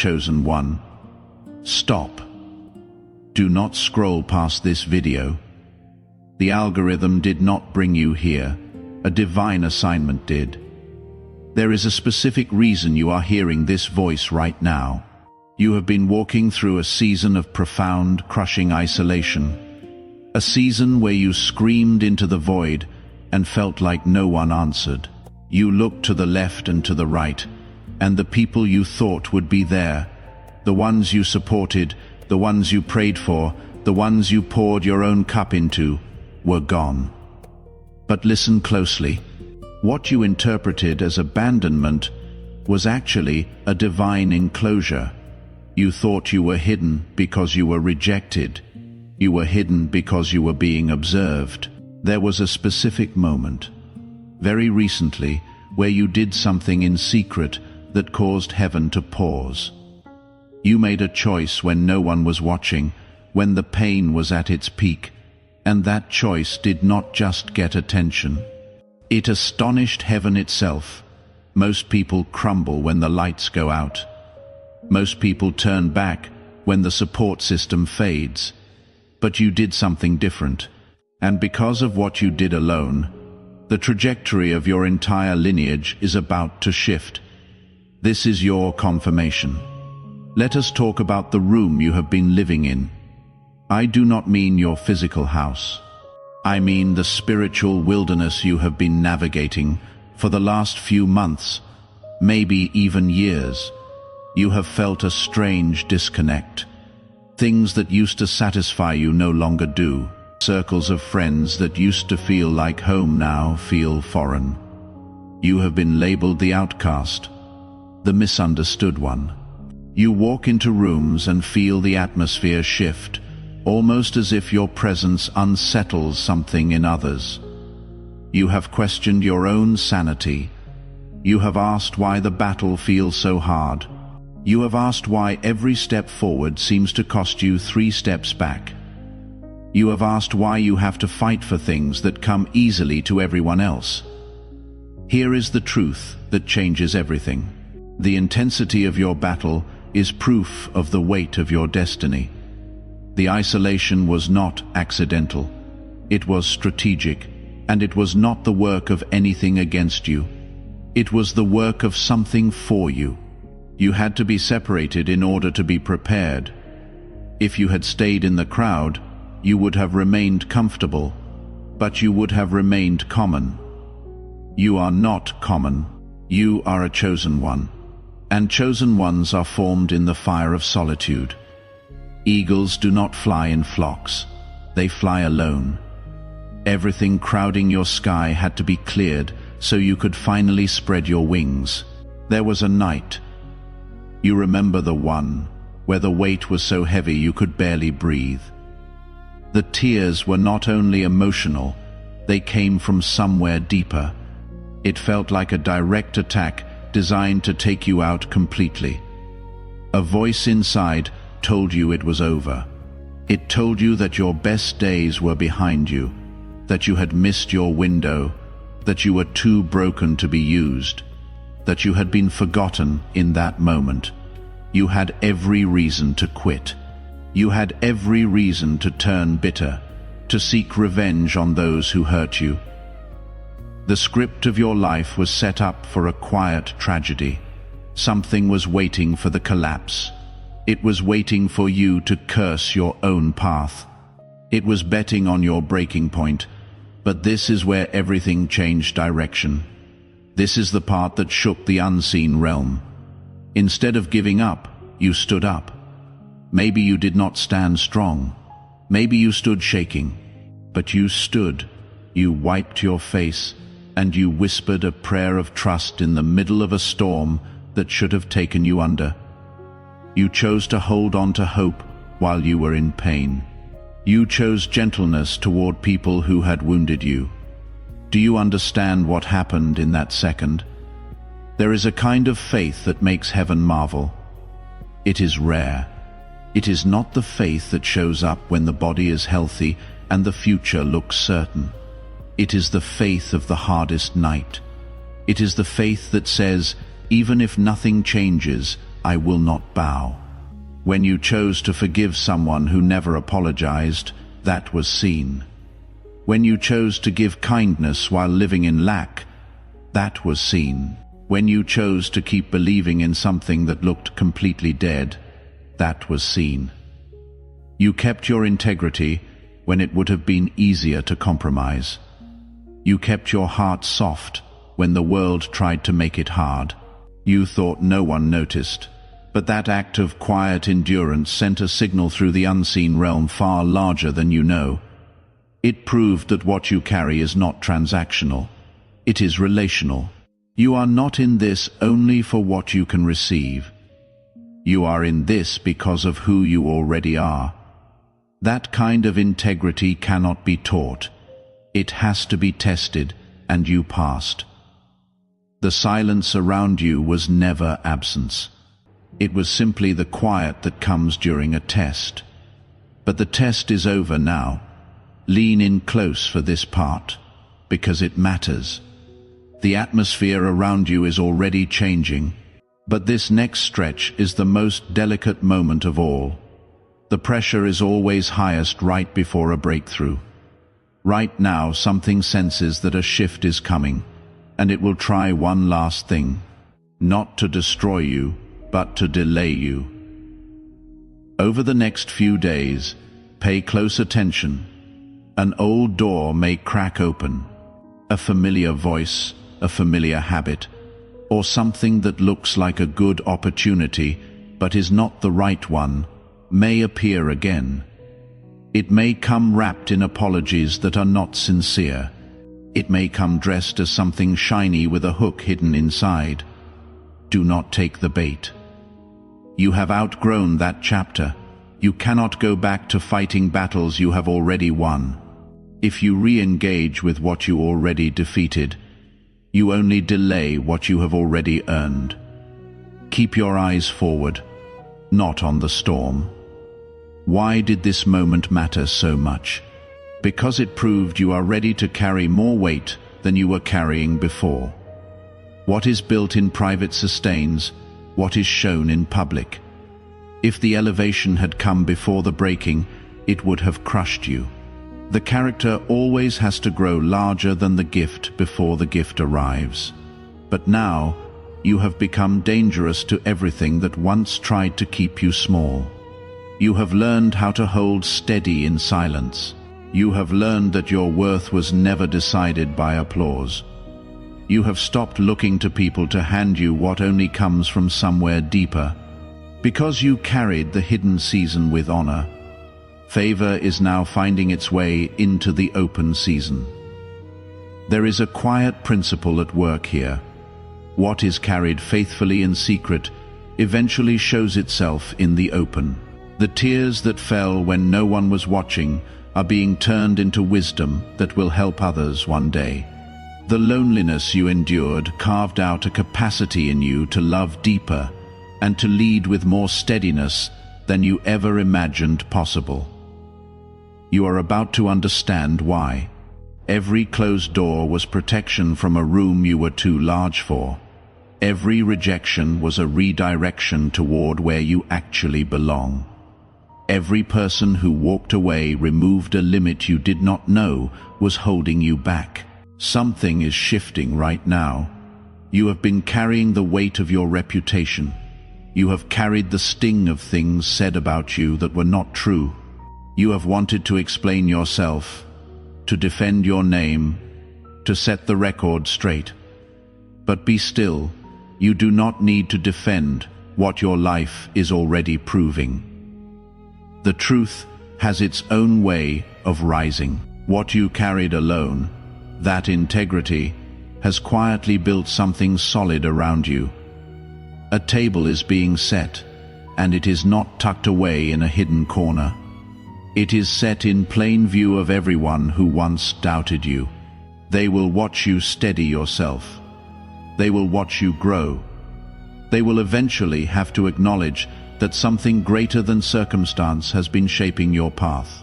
Chosen one, stop. Do not scroll past this video. The algorithm did not bring you here. A divine assignment did. There is a specific reason you are hearing this voice right now. You have been walking through a season of profound, crushing isolation. A season where you screamed into the void and felt like no one answered. You looked to the left and to the right, and the people you thought would be there, the ones you supported, the ones you prayed for, the ones you poured your own cup into, were gone. But listen closely. What you interpreted as abandonment was actually a divine enclosure. You thought you were hidden because you were rejected. You were hidden because you were being observed. There was a specific moment, very recently, where you did something in secret that caused heaven to pause. You made a choice when no one was watching, when the pain was at its peak, and that choice did not just get attention. It astonished heaven itself. Most people crumble when the lights go out. Most people turn back when the support system fades. But you did something different, and because of what you did alone, the trajectory of your entire lineage is about to shift. This is your confirmation. Let us talk about the room you have been living in. I do not mean your physical house. I mean the spiritual wilderness you have been navigating for the last few months, maybe even years. You have felt a strange disconnect. Things that used to satisfy you no longer do. Circles of friends that used to feel like home now feel foreign. You have been labeled the outcast, the misunderstood one. You walk into rooms and feel the atmosphere shift, almost as if your presence unsettles something in others. You have questioned your own sanity. You have asked why the battle feels so hard. You have asked why every step forward seems to cost you 3 steps back. You have asked why you have to fight for things that come easily to everyone else. Here is the truth that changes everything. The intensity of your battle is proof of the weight of your destiny. The isolation was not accidental. It was strategic, and it was not the work of anything against you. It was the work of something for you. You had to be separated in order to be prepared. If you had stayed in the crowd, you would have remained comfortable, but you would have remained common. You are not common. You are a chosen one. And chosen ones are formed in the fire of solitude. Eagles do not fly in flocks. They fly alone. Everything crowding your sky had to be cleared so you could finally spread your wings. There was a night. You remember the one where the weight was so heavy you could barely breathe. The tears were not only emotional, they came from somewhere deeper. It felt like a direct attack designed to take you out completely. A voice inside told you it was over. It told you that your best days were behind you, that you had missed your window, that you were too broken to be used, that you had been forgotten in that moment. You had every reason to quit. You had every reason to turn bitter, to seek revenge on those who hurt you. The script of your life was set up for a quiet tragedy. Something was waiting for the collapse. It was waiting for you to curse your own path. It was betting on your breaking point. But this is where everything changed direction. This is the part that shook the unseen realm. Instead of giving up, you stood up. Maybe you did not stand strong. Maybe you stood shaking. But you stood. You wiped your face, and you whispered a prayer of trust in the middle of a storm that should have taken you under. You chose to hold on to hope while you were in pain. You chose gentleness toward people who had wounded you. Do you understand what happened in that second? There is a kind of faith that makes heaven marvel. It is rare. It is not the faith that shows up when the body is healthy and the future looks certain. It is the faith of the hardest night. It is the faith that says, even if nothing changes, I will not bow. When you chose to forgive someone who never apologized, that was seen. When you chose to give kindness while living in lack, that was seen. When you chose to keep believing in something that looked completely dead, that was seen. You kept your integrity when it would have been easier to compromise. You kept your heart soft when the world tried to make it hard. You thought no one noticed, but that act of quiet endurance sent a signal through the unseen realm far larger than you know. It proved that what you carry is not transactional. It is relational. You are not in this only for what you can receive. You are in this because of who you already are. That kind of integrity cannot be taught. It has to be tested, and you passed. The silence around you was never absence. It was simply the quiet that comes during a test. But the test is over now. Lean in close for this part, because it matters. The atmosphere around you is already changing, but this next stretch is the most delicate moment of all. The pressure is always highest right before a breakthrough. Right now, something senses that a shift is coming, and it will try one last thing. Not to destroy you, but to delay you. Over the next few days, pay close attention. An old door may crack open. A familiar voice, a familiar habit, or something that looks like a good opportunity but is not the right one, may appear again. It may come wrapped in apologies that are not sincere. It may come dressed as something shiny with a hook hidden inside. Do not take the bait. You have outgrown that chapter. You cannot go back to fighting battles you have already won. If you re-engage with what you already defeated, you only delay what you have already earned. Keep your eyes forward, not on the storm. Why did this moment matter so much? Because it proved you are ready to carry more weight than you were carrying before. What is built in private sustains what is shown in public. If the elevation had come before the breaking, it would have crushed you. The character always has to grow larger than the gift before the gift arrives. But now, you have become dangerous to everything that once tried to keep you small. You have learned how to hold steady in silence. You have learned that your worth was never decided by applause. You have stopped looking to people to hand you what only comes from somewhere deeper. Because you carried the hidden season with honor, favor is now finding its way into the open season. There is a quiet principle at work here. What is carried faithfully in secret eventually shows itself in the open. The tears that fell when no one was watching are being turned into wisdom that will help others one day. The loneliness you endured carved out a capacity in you to love deeper and to lead with more steadiness than you ever imagined possible. You are about to understand why. Every closed door was protection from a room you were too large for. Every rejection was a redirection toward where you actually belong. Every person who walked away removed a limit you did not know was holding you back. Something is shifting right now. You have been carrying the weight of your reputation. You have carried the sting of things said about you that were not true. You have wanted to explain yourself, to defend your name, to set the record straight. But be still. You do not need to defend what your life is already proving. The truth has its own way of rising. What you carried alone, that integrity, has quietly built something solid around you. A table is being set, and it is not tucked away in a hidden corner. It is set in plain view of everyone who once doubted you. They will watch you steady yourself. They will watch you grow. They will eventually have to acknowledge that something greater than circumstance has been shaping your path.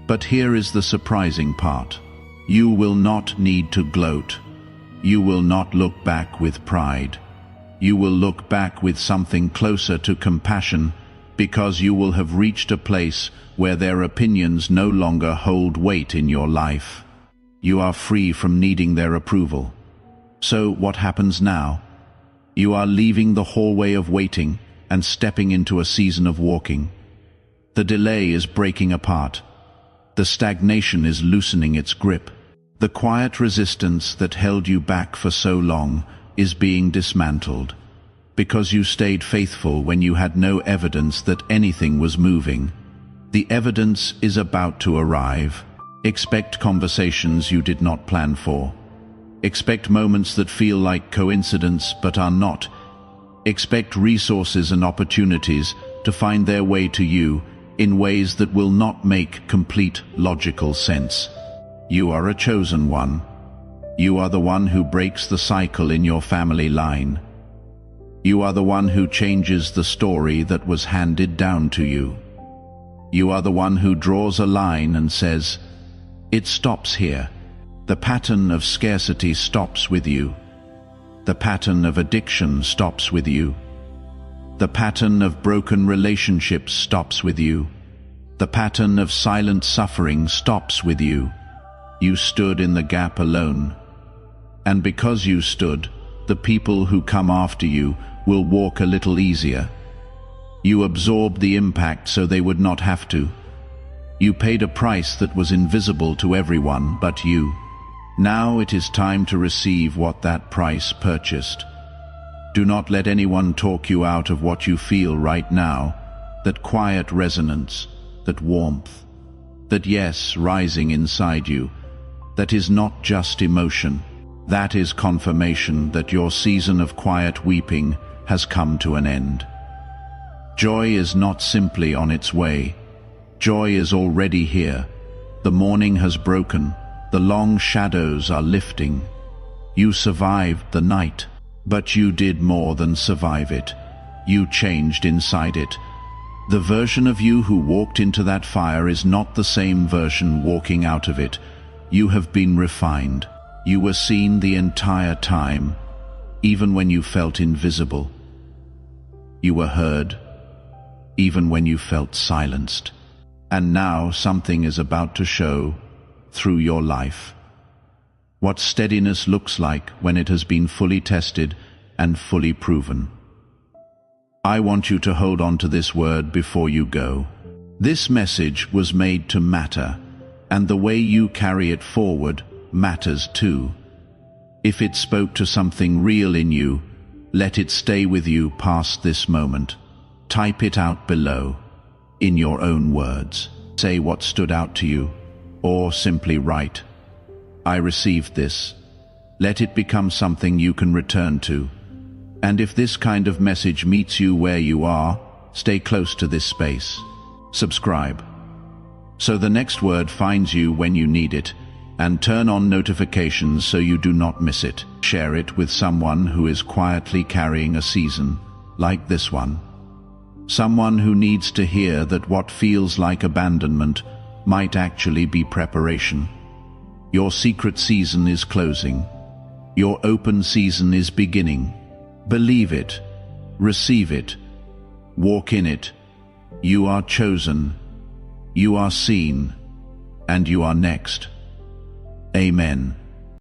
But here is the surprising part. You will not need to gloat. You will not look back with pride. you will look back with something closer to compassion, because you will have reached a place where their opinions no longer hold weight in your life. You are free from needing their approval. So what happens now? You are leaving the hallway of waiting and stepping into a season of walking. The delay is breaking apart. The stagnation is loosening its grip. The quiet resistance that held you back for so long is being dismantled, because you stayed faithful when you had no evidence that anything was moving. The evidence is about to arrive. Expect conversations you did not plan for. Expect moments that feel like coincidence but are not. Expect resources and opportunities to find their way to you in ways that will not make complete logical sense. You are a chosen one. You are the one who breaks the cycle in your family line. You are the one who changes the story that was handed down to you. You are the one who draws a line and says, "It stops here." The pattern of scarcity stops with you. The pattern of addiction stops with you. The pattern of broken relationships stops with you. The pattern of silent suffering stops with you. You stood in the gap alone. And because you stood, the people who come after you will walk a little easier. You absorbed the impact so they would not have to. You paid a price that was invisible to everyone but you. Now it is time to receive what that price purchased. Do not let anyone talk you out of what you feel right now, that quiet resonance, that warmth, that yes rising inside you. That is not just emotion. That is confirmation that your season of quiet weeping has come to an end. Joy is not simply on its way. Joy is already here. The morning has broken. The long shadows are lifting. You survived the night, but you did more than survive it. You changed inside it. The version of you who walked into that fire is not the same version walking out of it. You have been refined. You were seen the entire time, even when you felt invisible. You were heard, even when you felt silenced. And now something is about to show through your life. What steadiness looks like when it has been fully tested and fully proven. I want you to hold on to this word before you go. This message was made to matter, and the way you carry it forward matters too. If it spoke to something real in you, let it stay with you past this moment. Type it out below, in your own words. Say what stood out to you, or simply write, "I received this." Let it become something you can return to. And if this kind of message meets you where you are, stay close to this space. Subscribe, so the next word finds you when you need it, and turn on notifications so you do not miss it. Share it with someone who is quietly carrying a season like this one. Someone who needs to hear that what feels like abandonment might actually be preparation. Your secret season is closing. Your open season is beginning. Believe it. Receive it. Walk in it. You are chosen. You are seen. And you are next. Amen.